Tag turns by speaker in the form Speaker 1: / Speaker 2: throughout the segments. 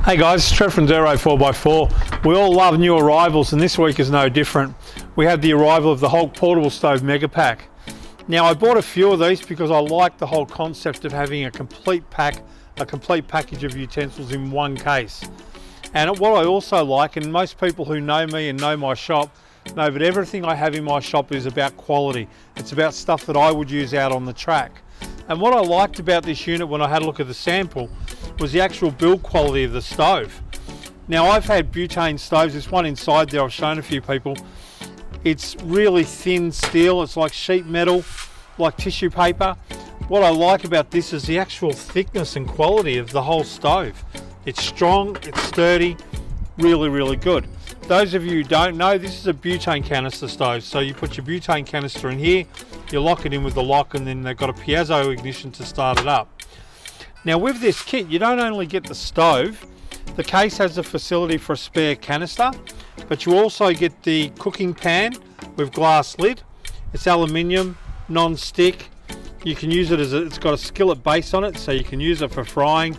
Speaker 1: Hey guys, it's Trev from Dirt Road 4x4. We all love new arrivals and this week is no different. We have the arrival of the Hulk Portable Stove Mega Pack. Now I bought a few of these because I like the whole concept of having a complete pack, a complete package of utensils in one case. And what I also like, and most people who know me and know my shop know that everything I have in my shop is about quality. It's about stuff that I would use out on the track. And what I liked about this unit when I had a look at the sample was the actual build quality of the stove. Now I've had butane stoves, this one inside there I've shown a few people. It's really thin steel, it's like sheet metal, like tissue paper. What I like about this is the actual thickness and quality of the whole stove. It's strong, it's sturdy, really good. Those of you who don't know, this is a butane canister stove. So you put your butane canister in here, you lock it in with the lock, and then they've got a piezo ignition to start it up. Now with this kit, you don't only get the stove, the case has a facility for a spare canister, but you also get the cooking pan with glass lid. It's aluminium, non-stick. You can use it it's got a skillet base on it, so you can use it for frying,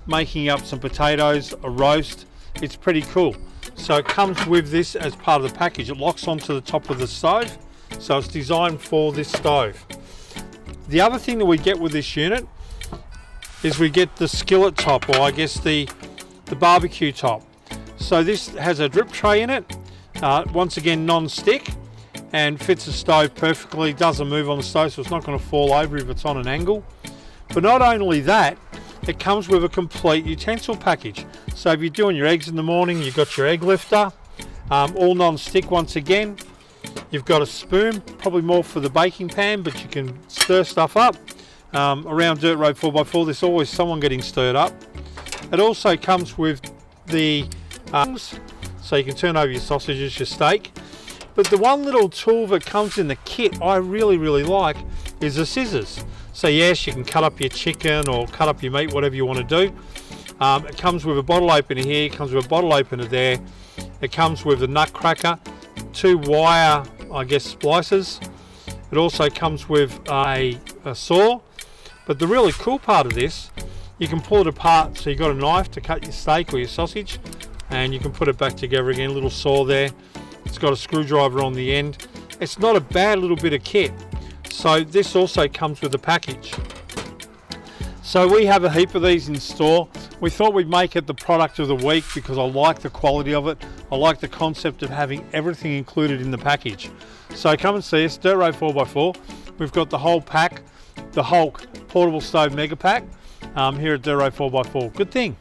Speaker 1: making up some potatoes, a roast. It's pretty cool. So it comes with this as part of the package. It locks onto the top of the stove, so it's designed for this stove. The other thing that we get with this unit is we get the skillet top, or I guess the barbecue top. So this has a drip tray in it, once again non-stick, and fits the stove perfectly, doesn't move on the stove, so it's not going to fall over if it's on an angle. But not only that, it comes with a complete utensil package. So if you're doing your eggs in the morning, you've got your egg lifter, all non-stick once again. You've got a spoon, probably more for the baking pan, but you can stir stuff up. Around Dirt Road 4x4, there's always someone getting stirred up. It also comes with the so you can turn over your sausages, your steak. But the one little tool that comes in the kit I really like is the scissors. So yes, you can cut up your chicken or cut up your meat, whatever you want to do. It comes with a bottle opener here, it comes with a bottle opener there. It comes with a nutcracker, 2 wire, I guess, splicers. It also comes with a saw. But the really cool part of this, you can pull it apart, so you've got a knife to cut your steak or your sausage, and you can put it back together again, a little saw there. It's got a screwdriver on the end. It's not a bad little bit of kit. So this also comes with a package. So we have a heap of these in store. We thought we'd make it the product of the week because I like the quality of it. I like the concept of having everything included in the package. So come and see us, Dirt Road 4x4. We've got the whole pack, the Hulk Portable Stove Mega Pack, here at Dirt Road 4x4. Good thing.